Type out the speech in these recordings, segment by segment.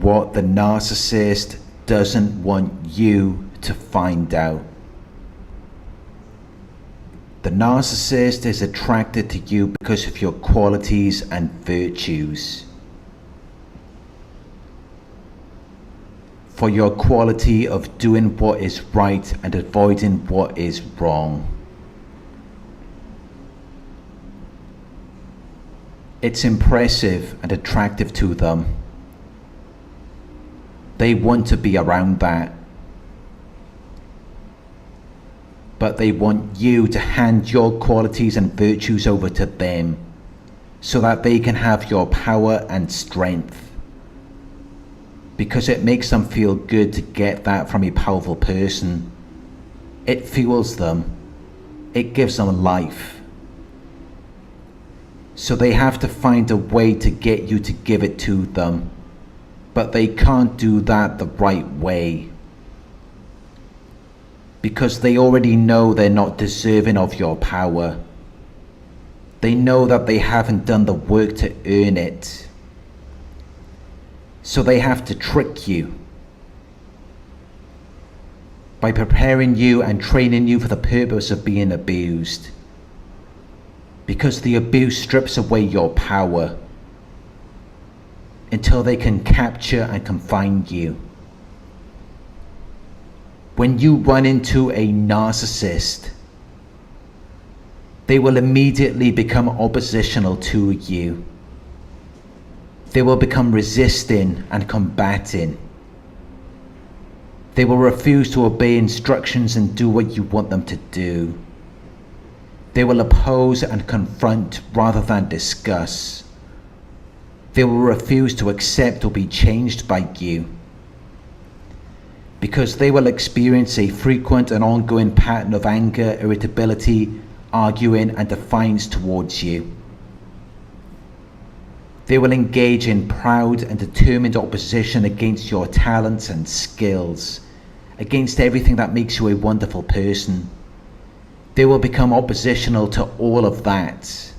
what the narcissist doesn't want you to find out. The narcissist is attracted to you because of your qualities and virtues. For your quality of doing what is right and avoiding what is wrong. It's impressive and attractive to them. They want to be around that. But they want you to hand your qualities and virtues over to them so that they can have your power and strength. Because it makes them feel good to get that from a powerful person. It fuels them. It gives them life. So they have to find a way to get you to give it to them. But they can't do that the right way. Because they already know they're not deserving of your power. They know that they haven't done the work to earn it. So they have to trick you by preparing you and training you for the purpose of being abused. Because the abuse strips away your power until they can capture and confine you. When you run into a narcissist, they will immediately become oppositional to you. They will become resisting and combating. They will refuse to obey instructions and do what you want them to do. They will oppose and confront rather than discuss. They will refuse to accept or be changed by you. Because they will experience a frequent and ongoing pattern of anger, irritability, arguing and defiance towards you. They will engage in proud and determined opposition against your talents and skills, against everything that makes you a wonderful person. They will become oppositional to all of that,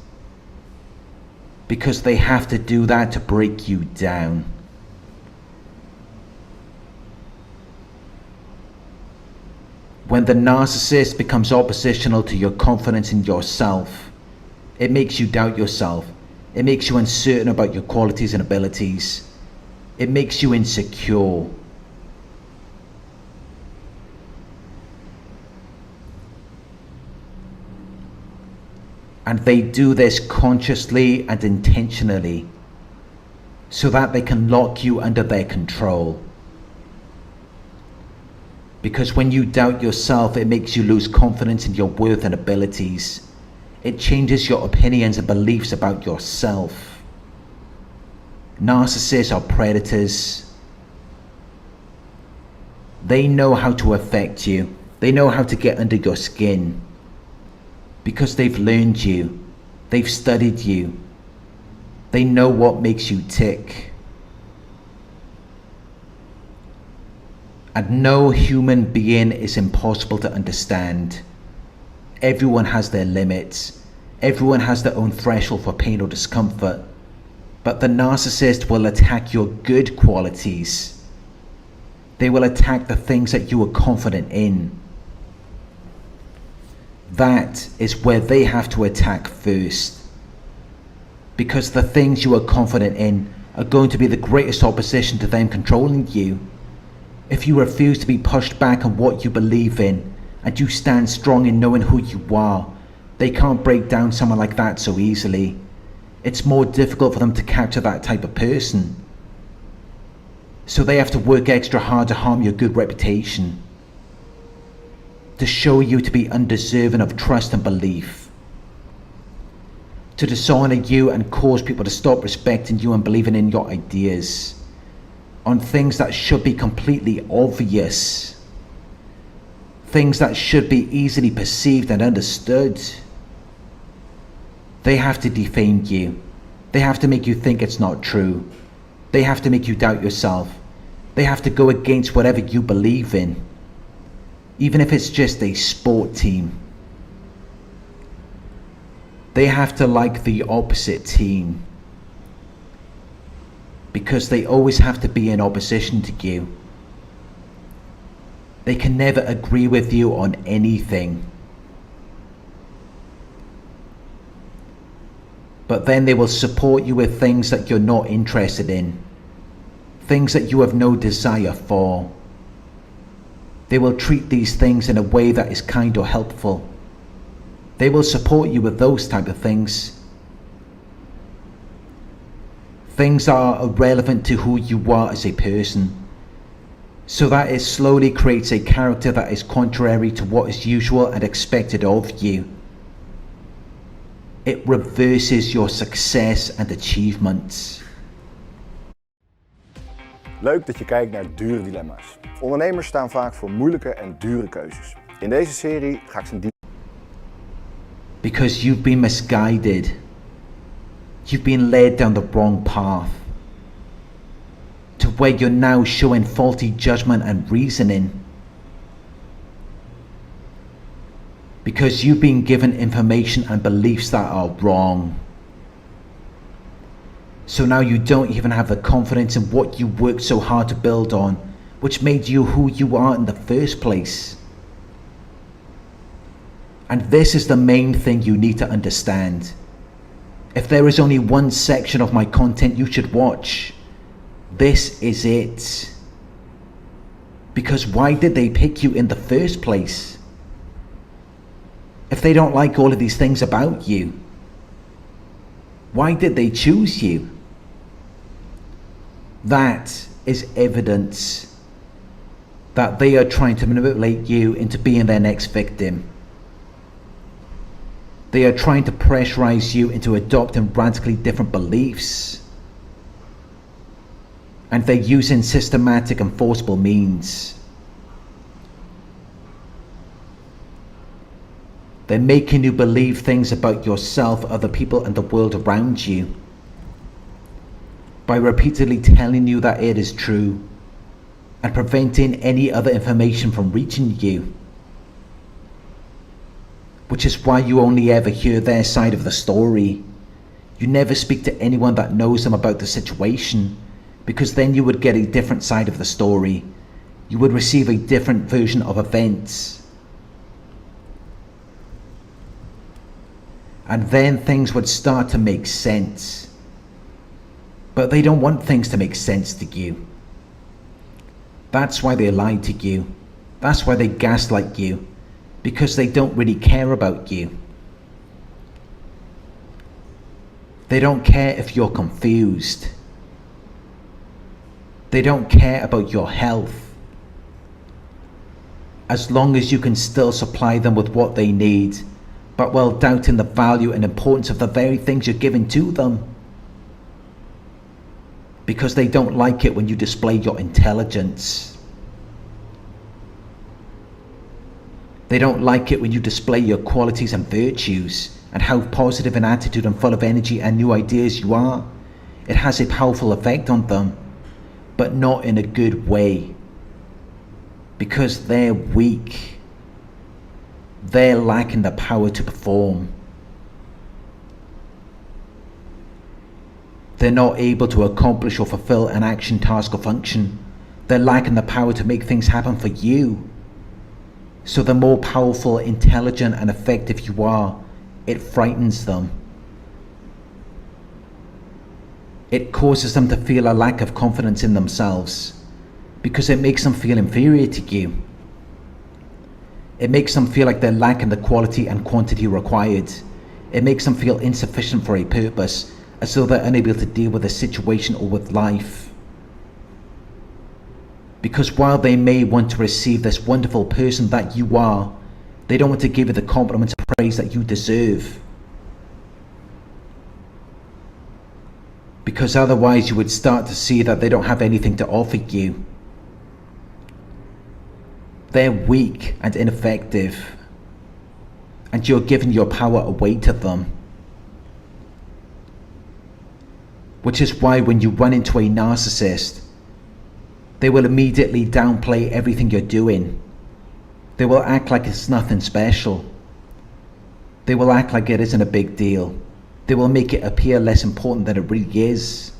because they have to do that to break you down. When the narcissist becomes oppositional to your confidence in yourself, it makes you doubt yourself. It makes you uncertain about your qualities and abilities. It makes you insecure. And they do this consciously and intentionally so that they can lock you under their control. Because when you doubt yourself, it makes you lose confidence in your worth and abilities. It changes your opinions and beliefs about yourself. Narcissists are predators. They know how to affect you. They know how to get under your skin. Because they've learned you. They've studied you. They know what makes you tick. And no human being is impossible to understand. Everyone has their limits. Everyone has their own threshold for pain or discomfort. But the narcissist will attack your good qualities. They will attack the things that you are confident in. That is where they have to attack first. Because the things you are confident in are going to be the greatest opposition to them controlling you. If you refuse to be pushed back on what you believe in, and you stand strong in knowing who you are, they can't break down someone like that so easily. It's more difficult for them to capture that type of person. So they have to work extra hard to harm your good reputation, to show you to be undeserving of trust and belief, to dishonor you and cause people to stop respecting you and believing in your ideas on things that should be completely obvious, things that should be easily perceived and understood. They have to defame you. They have to make you think it's not true. They have to make you doubt yourself. They have to go against whatever you believe in, even if it's just a sport team. They have to like the opposite team, because they always have to be in opposition to you. They can never agree with you on anything. But then they will support you with things that you're not interested in, things that you have no desire for. They will treat these things in a way that is kind or helpful. They will support you with those type of things. Things that are irrelevant to who you are as a person. So that it slowly creates a character that is contrary to what is usual and expected of you. It reverses your success and achievements. Leuk dat je kijkt naar dure dilemma's. Ondernemers staan vaak voor moeilijke en dure keuzes. In deze serie ga ik ze diep. Because you've been misguided. You've been led down the wrong path. To where you're now showing faulty judgment and reasoning. Because you've been given information and beliefs that are wrong. So now you don't even have the confidence in what you worked so hard to build on, which made you who you are in the first place. And this is the main thing you need to understand. If there is only one section of my content you should watch, this is it. Because why did they pick you in the first place? If they don't like all of these things about you, why did they choose you? That is evidence that they are trying to manipulate you into being their next victim. They are trying to pressurize you into adopting radically different beliefs. And they're using systematic and forcible means. They're making you believe things about yourself, other people, and the world around you. By repeatedly telling you that it is true, and preventing any other information from reaching you. Which is why you only ever hear their side of the story. You never speak to anyone that knows them about the situation, because then you would get a different side of the story. You would receive a different version of events. And then things would start to make sense. But they don't want things to make sense to you. That's why they lie to you. That's why they gaslight you. Because they don't really care about you. They don't care if you're confused. They don't care about your health. As long as you can still supply them with what they need, but while doubting the value and importance of the very things you're giving to them. Because they don't like it when you display your intelligence. They don't like it when you display your qualities and virtues, and how positive an attitude and full of energy and new ideas you are. It has a powerful effect on them, but not in a good way. Because they're weak. They're lacking the power to perform. They're not able to accomplish or fulfill an action, task, or function. They're lacking the power to make things happen for you. So the more powerful, intelligent, and effective you are, it frightens them. It causes them to feel a lack of confidence in themselves, because it makes them feel inferior to you. It makes them feel like they're lacking the quality and quantity required. It makes them feel insufficient for a purpose, as though they're unable to deal with a situation or with life. Because while they may want to receive this wonderful person that you are, they don't want to give you the compliments and praise that you deserve. Because otherwise you would start to see that they don't have anything to offer you. They're weak and ineffective, and you're giving your power away to them. Which is why when you run into a narcissist, they will immediately downplay everything you're doing. They will act like it's nothing special. They will act like it isn't a big deal. They will make it appear less important than it really is.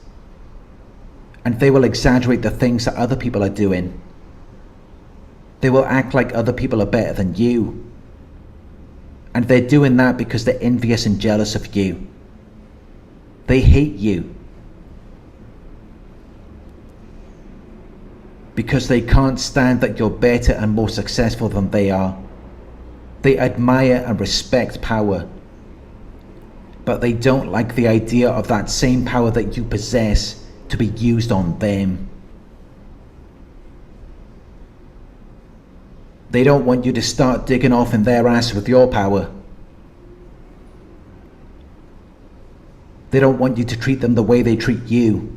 and they will exaggerate the things that other people are doing. They will act like other people are better than you. And they're doing that because they're envious and jealous of you. They hate you because they can't stand that you're better and more successful than they are. They admire and respect power, but they don't like the idea of that same power that you possess to be used on them. They don't want you to start digging off in their ass with your power. They don't want you to treat them the way they treat you.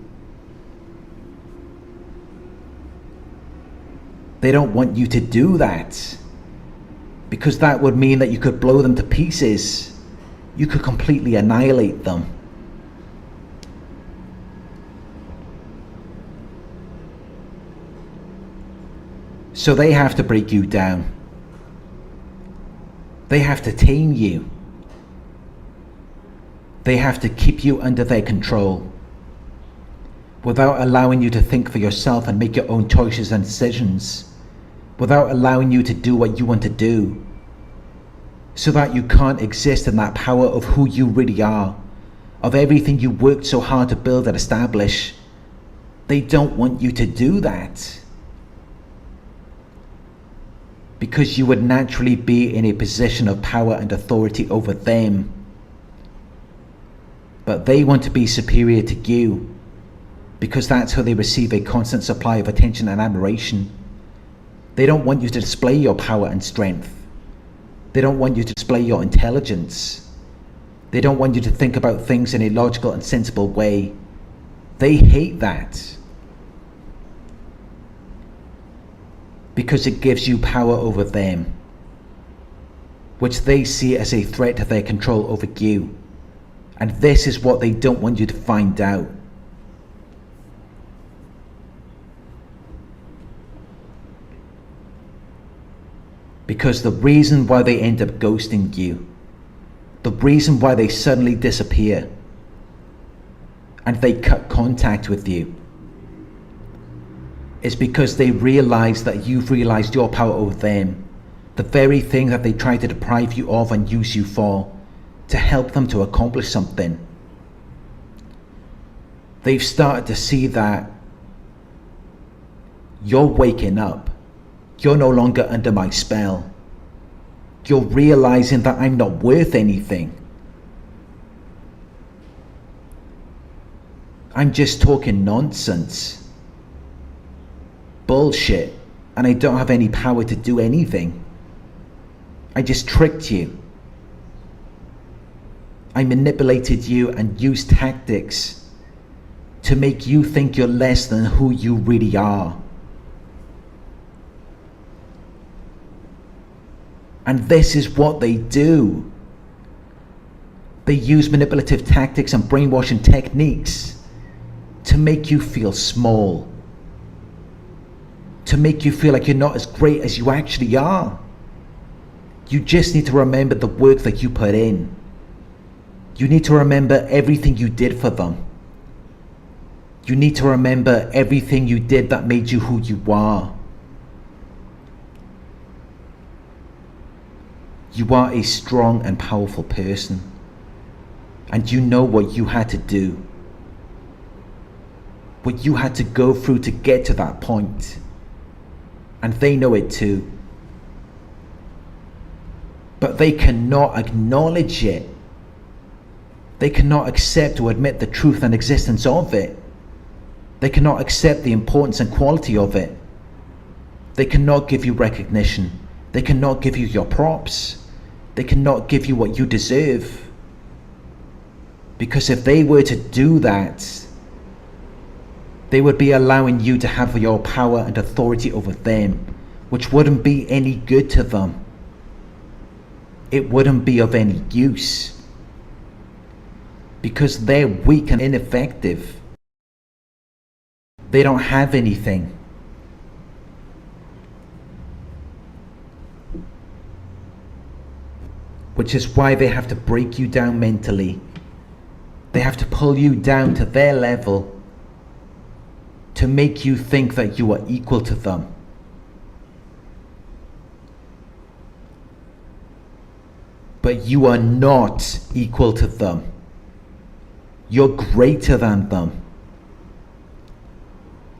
They don't want you to do that, because that would mean that you could blow them to pieces. You could completely annihilate them. So they have to break you down. They have to tame you. They have to keep you under their control, without allowing you to think for yourself and make your own choices and decisions, without allowing you to do what you want to do, so that you can't exist in that power of who you really are, of everything you worked so hard to build and establish. They don't want you to do that, because you would naturally be in a position of power and authority over them. But they want to be superior to you, because that's how they receive a constant supply of attention and admiration. They don't want you to display your power and strength. They don't want you to display your intelligence. They don't want you to think about things in a logical and sensible way. They hate that, because it gives you power over them, which they see as a threat to their control over you. And this is what they don't want you to find out. Because the reason why they end up ghosting you, the reason why they suddenly disappear and they cut contact with you, is because they realize that you've realized your power over them, the very thing that they try to deprive you of and use you for, to help them to accomplish something. They've started to see that you're waking up. You're no longer under my spell. You're realizing that I'm not worth anything. I'm just talking nonsense, bullshit, and I don't have any power to do anything. I just tricked you. I manipulated you and used tactics to make you think you're less than who you really are. And this is what they do. They use manipulative tactics and brainwashing techniques to make you feel small, to make you feel like you're not as great as you actually are. You just need to remember the work that you put in. You need to remember everything you did for them. You need to remember everything you did that made you who you are. You are a strong and powerful person, and you know what you had to do, what you had to go through to get to that point, and they know it too. But they cannot acknowledge it. They cannot accept or admit the truth and existence of it. They cannot accept the importance and quality of it. They cannot give you recognition. They cannot give you your props. They cannot give you what you deserve. Because if they were to do that, they would be allowing you to have your power and authority over them, which wouldn't be any good to them. It wouldn't be of any use, because they're weak and ineffective. They don't have anything. Which is why they have to break you down mentally. They have to pull you down to their level to make you think that you are equal to them. But you are not equal to them. You're greater than them.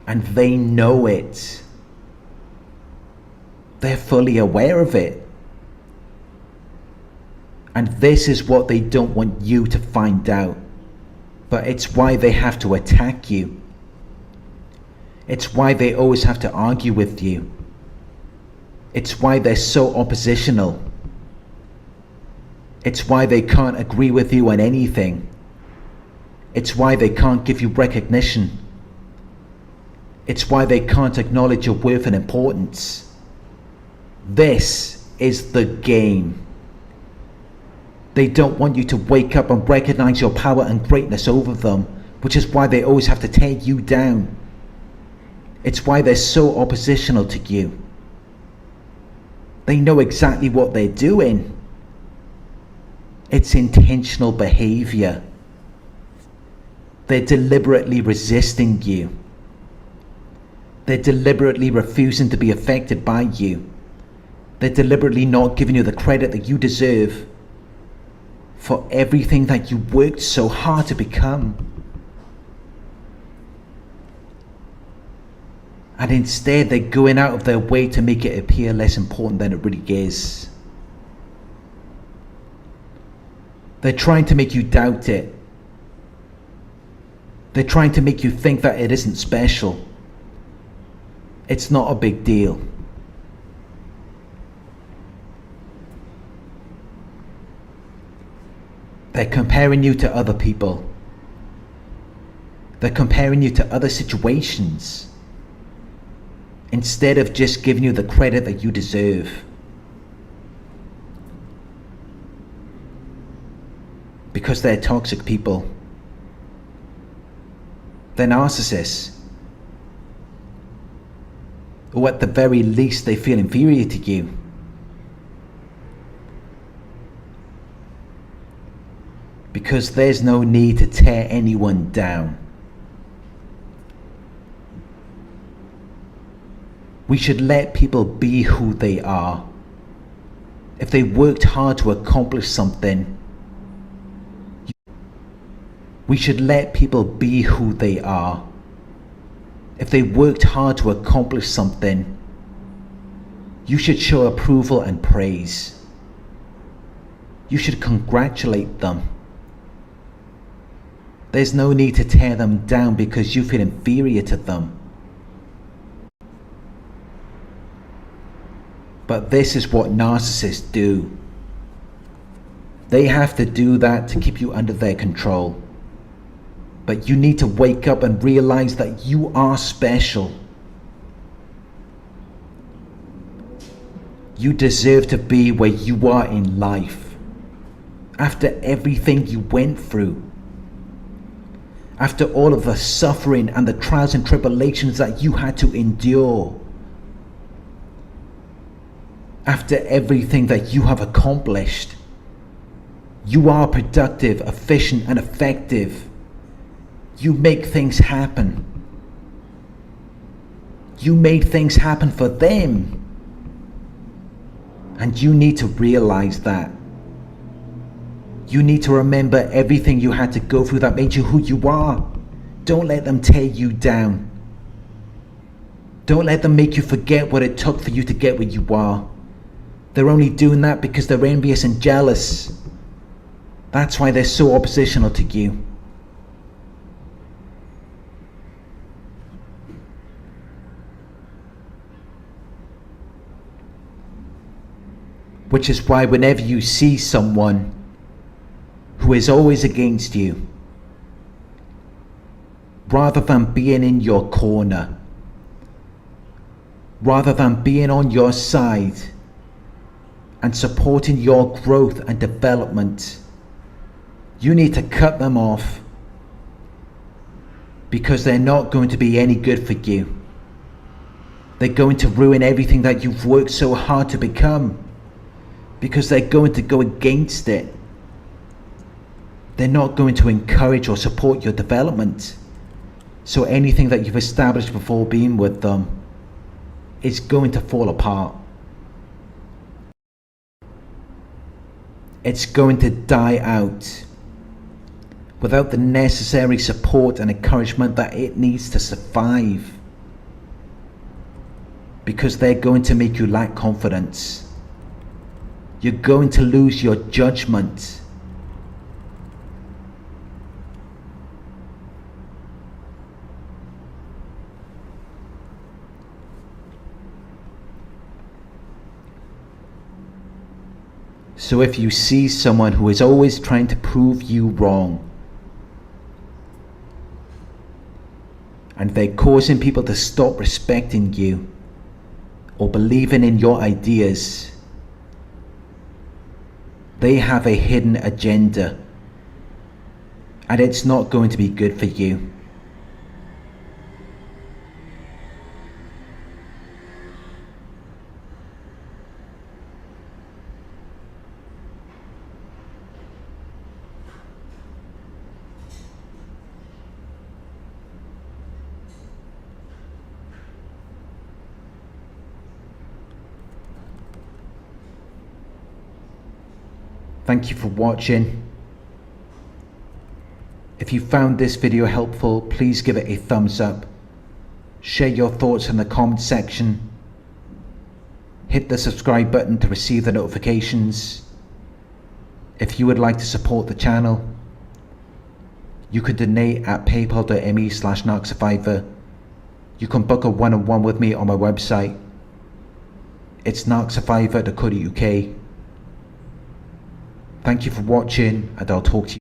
And they know it. They're fully aware of it. And this is what they don't want you to find out. But it's why they have to attack you. It's why they always have to argue with you. It's why they're so oppositional. It's why they can't agree with you on anything. It's why they can't give you recognition. It's why they can't acknowledge your worth and importance. This is the game. They don't want you to wake up and recognize your power and greatness over them, which is why they always have to tear you down. It's why they're so oppositional to you. They know exactly what they're doing. It's intentional behavior. They're deliberately resisting you. They're deliberately refusing to be affected by you. They're deliberately not giving you the credit that you deserve for everything that you worked so hard to become. And instead they're going out of their way to make it appear less important than it really is. They're trying to make you doubt it. They're trying to make you think that it isn't special. It's not a big deal. They're comparing you to other people. They're comparing you to other situations, instead of just giving you the credit that you deserve. Because they're toxic people. They're narcissists. Or at the very least they feel inferior to you. Because there's no need to tear anyone down. We should let people be who they are. If they worked hard to accomplish something, we should let people be who they are. If they worked hard to accomplish something, you should show approval and praise. You should congratulate them. There's no need to tear them down because you feel inferior to them. But this is what narcissists do. They have to do that to keep you under their control. But you need to wake up and realize that you are special. You deserve to be where you are in life. After everything you went through. After all of the suffering and the trials and tribulations that you had to endure. After everything that you have accomplished. You are productive, efficient, and effective. You make things happen. You made things happen for them. And you need to realize that. You need to remember everything you had to go through that made you who you are. Don't let them tear you down. Don't let them make you forget what it took for you to get where you are. They're only doing that because they're envious and jealous. That's why they're so oppositional to you. Which is why whenever you see someone who is always against you, rather than being in your corner, rather than being on your side and supporting your growth and development, you need to cut them off, because they're not going to be any good for you. They're going to ruin everything that you've worked so hard to become, because they're going to go against it. They're not going to encourage or support your development. So anything that you've established before being with them is going to fall apart. It's going to die out without the necessary support and encouragement that it needs to survive, because they're going to make you lack confidence. You're going to lose your judgment. So if you see someone who is always trying to prove you wrong, and they're causing people to stop respecting you or believing in your ideas, they have a hidden agenda, and it's not going to be good for you. Thank you for watching. If you found this video helpful, please give it a thumbs up. Share your thoughts in the comment section. Hit the subscribe button to receive the notifications. If you would like to support the channel, you can donate at paypal.me/narcsurvivor. You can book a one-on-one with me on my website. It's narcsurvivor.co.uk. Thank you for watching, and I'll talk to you.